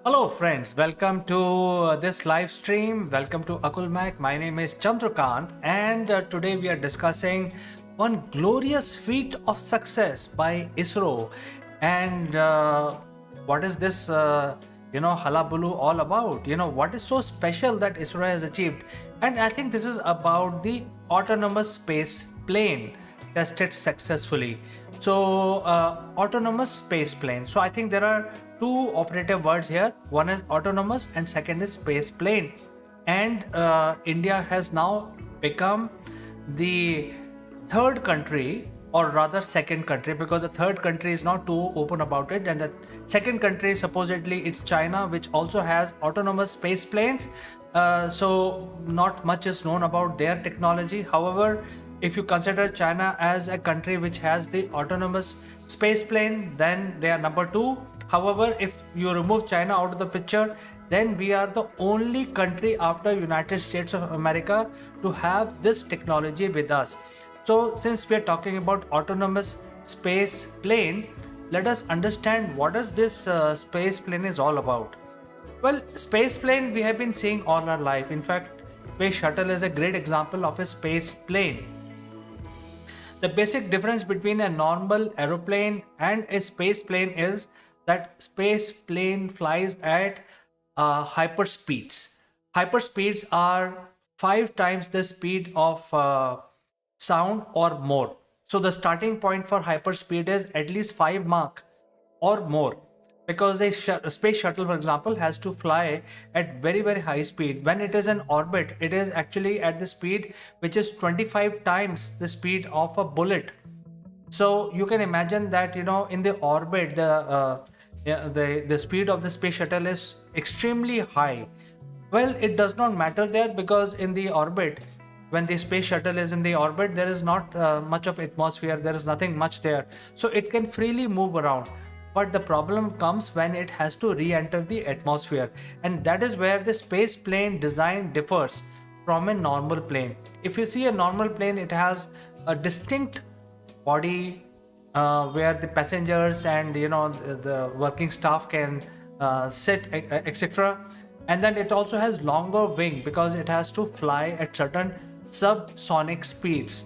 Hello friends, welcome to this live stream. Welcome to Akulmach. My name is Chandrakant and today we are discussing one glorious feat of success by ISRO. And what is this halabulu all about? What is so special that ISRO has achieved? And I think this is about the autonomous space plane tested successfully. So, autonomous space plane. So, I think there are two operative words here. One is autonomous, and second is space plane. And India has now become the third country, or rather second country, because the third country is not too open about it, and the second country supposedly it's China, which also has autonomous space planes. So not much is known about their technology. However, if you consider China as a country which has the autonomous space plane, then they are number two. However, if you remove China out of the picture, then we are the only country after United States of America to have this technology with us. So since we are talking about autonomous space plane, let us understand what is this space plane is all about. Well, space plane we have been seeing all our life. In fact, space shuttle is a great example of a space plane. The basic difference between a normal aeroplane and a space plane is that space plane flies at hyperspeeds. Hyperspeeds are 5 times the speed of sound or more. So the starting point for hyperspeed is at least 5 Mach or more, because the space shuttle, for example, has to fly at very high speed. When it is in orbit, it is actually at the speed which is 25 times the speed of a bullet. So you can imagine that in the orbit the speed of the space shuttle is extremely high. Well, it does not matter there, because in the orbit, when the space shuttle is in the orbit, there is not much of atmosphere, there is nothing much there, so it can freely move around. But the problem comes when it has to re-enter the atmosphere, and that is where the space plane design differs from a normal plane. If you see a normal plane, it has a distinct body where the passengers and the working staff can sit, etc. And then it also has longer wing because it has to fly at certain subsonic speeds.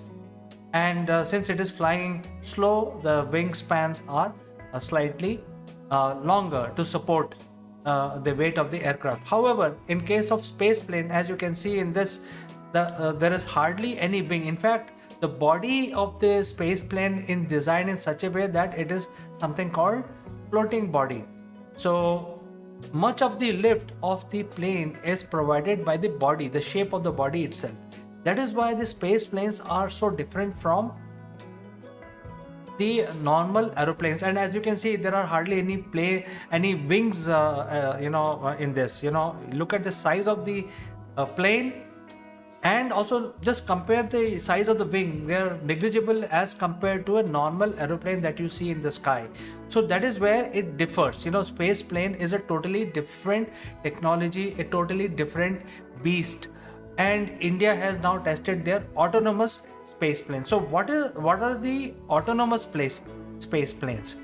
And since it is flying slow, the wingspans are slightly longer to support the weight of the aircraft. However, in case of space plane, as you can see in this, there is hardly any wing. In fact, the body of the space plane is designed in such a way that it is something called floating body. So much of the lift of the plane is provided by the body, the shape of the body itself. That is why the space planes are so different from the normal aeroplanes. And as you can see, there are hardly any wings in this. Look at the size of the plane, and also just compare the size of the wing. They are negligible as compared to a normal aeroplane that you see in the sky. So that is where it differs. Space plane is a totally different technology, a totally different beast, and India has now tested their autonomous space plane. So what are the autonomous space planes?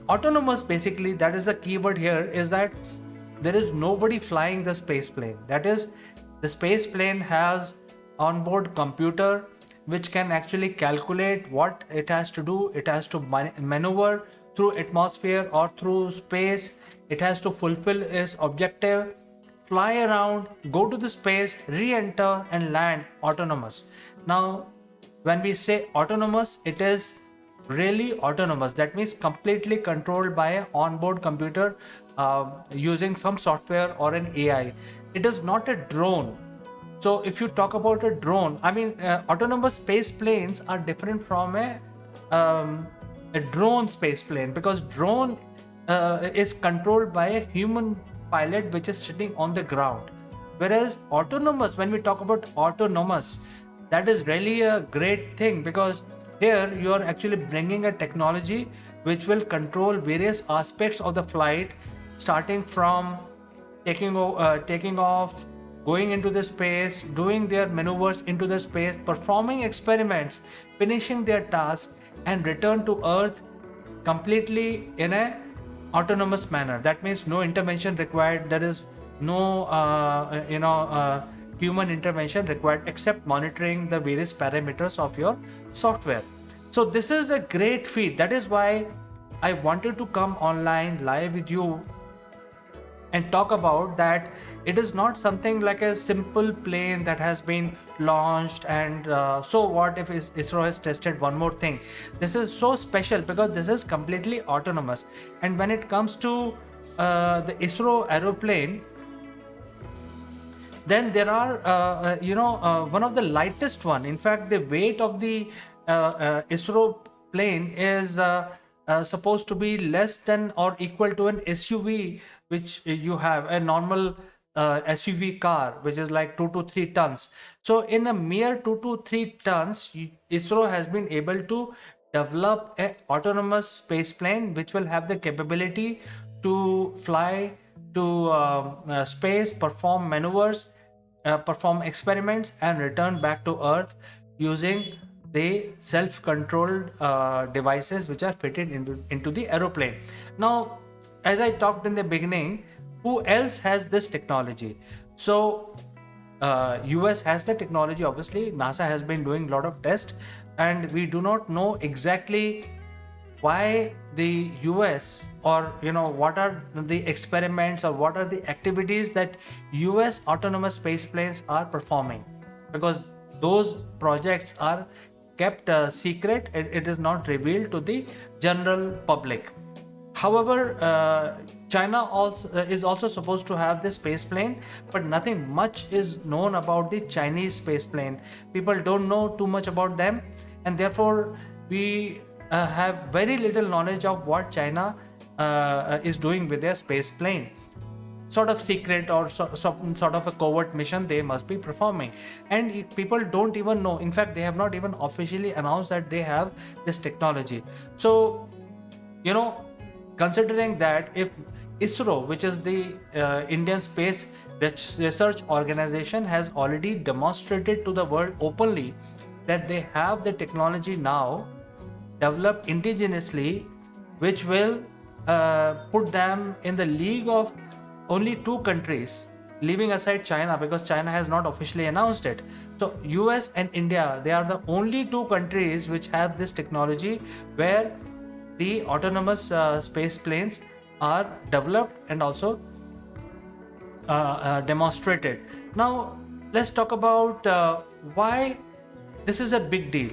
Autonomous, basically, that is the keyword here, is that there is nobody flying the space plane. That is, the space plane has onboard computer which can actually calculate what it has to do. It has to maneuver through atmosphere or through space. It has to fulfill its objective, fly around, go to the space, re-enter and land autonomous. Now, when we say autonomous, it is really autonomous. That means completely controlled by an onboard computer using some software or an AI. It is not a drone. So if you talk about a drone, autonomous space planes are different from a drone space plane, because drone is controlled by a human pilot which is sitting on the ground. Whereas autonomous, when we talk about autonomous, that is really a great thing, because here you are actually bringing a technology which will control various aspects of the flight, starting from taking off, going into the space, doing their maneuvers into the space, performing experiments, finishing their tasks, and return to Earth completely in a autonomous manner. That means no intervention required. There is no human intervention required except monitoring the various parameters of your software. So this is a great feat. That is why I wanted to come online live with you and talk about that. It is not something like a simple plane that has been launched and so what if ISRO has tested one more thing. This is so special because this is completely autonomous. And when it comes to the ISRO aeroplane, then there are one of the lightest one. In fact, the weight of the ISRO plane is supposed to be less than or equal to an SUV, which you have a normal SUV car, which is like 2 to 3 tons. So in a mere 2 to 3 tons, ISRO has been able to develop a autonomous space plane which will have the capability to fly to space, perform maneuvers, perform experiments, and return back to Earth using the self-controlled devices which are fitted into the aeroplane. Now, as I talked in the beginning, who else has this technology? So, US has the technology, obviously. NASA has been doing a lot of tests, and we do not know exactly why the US, or what are the experiments or what are the activities that US autonomous space planes are performing, because those projects are kept secret. It is not revealed to the general public. However, China also is also supposed to have this space plane, but nothing much is known about the Chinese space plane. People don't know too much about them, and therefore we have very little knowledge of what China is doing with their space plane. Sort of secret or some sort of a covert mission they must be performing, and people don't even know. In fact, they have not even officially announced that they have this technology. So, considering that, if ISRO, which is the Indian Space Research Organization, has already demonstrated to the world openly that they have the technology now developed indigenously, which will put them in the league of only 2 countries, leaving aside China, because China has not officially announced it. So US and India, they are the only 2 countries which have this technology, where the autonomous space planes are developed and also demonstrated. Now let's talk about why this is a big deal.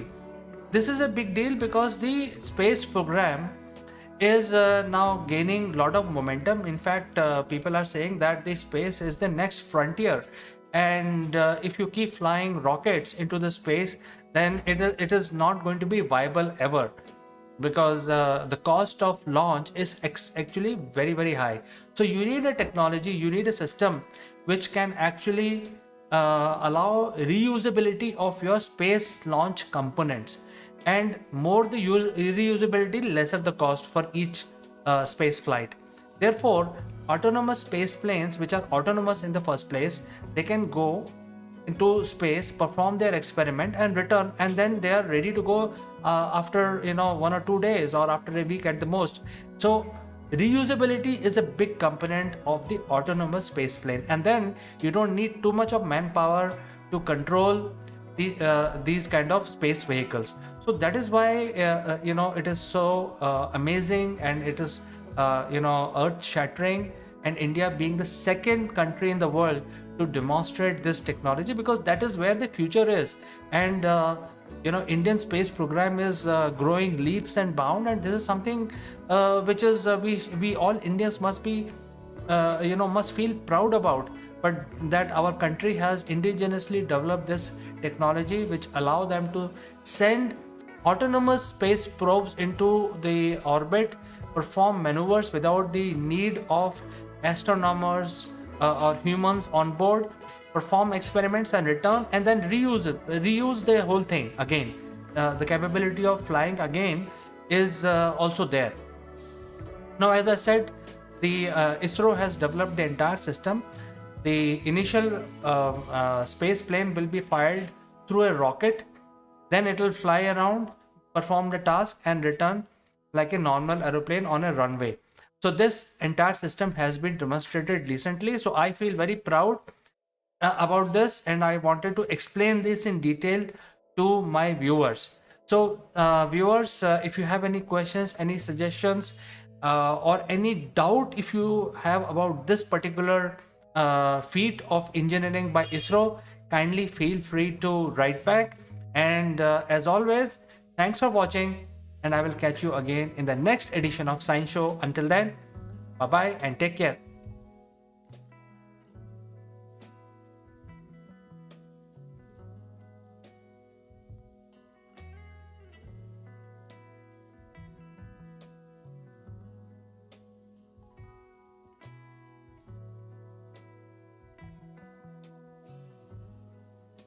This is a big deal because the space program is now gaining a lot of momentum. In fact, people are saying that the space is the next frontier, and if you keep flying rockets into the space, then it is not going to be viable ever, because the cost of launch is actually very, very high. So you need a technology, you need a system which can actually allow reusability of your space launch components, and more the reusability, lesser the cost for each space flight. Therefore, autonomous space planes, which are autonomous in the first place, they can go into space, perform their experiment, and return, and then they are ready to go after 1 or 2 days, or after a week at the most. So reusability is a big component of the autonomous space plane, and then you don't need too much of manpower to control these kind of space vehicles. So that is why it is so amazing, and it is earth shattering, and India being the second country in the world to demonstrate this technology, because that is where the future is. And Indian space program is growing leaps and bounds, and this is something which is we all Indians must be must feel proud about. But that our country has indigenously developed this technology, which allow them to send autonomous space probes into the orbit, perform maneuvers without the need of astronomers or humans on board, perform experiments and return, and then reuse the whole thing again. The capability of flying again is also there. Now, as I said, the ISRO has developed the entire system. The initial space plane will be fired through a rocket, then it will fly around, perform the task, and return like a normal aeroplane on a runway. So this entire system has been demonstrated recently. So I feel very proud about this, and I wanted to explain this in detail to my viewers. So viewers, if you have any questions, any suggestions, or any doubt if you have about this particular feat of engineering by ISRO, kindly feel free to write back. And as always, thanks for watching, and I will catch you again in the next edition of Science Show. Until then, bye bye and take care.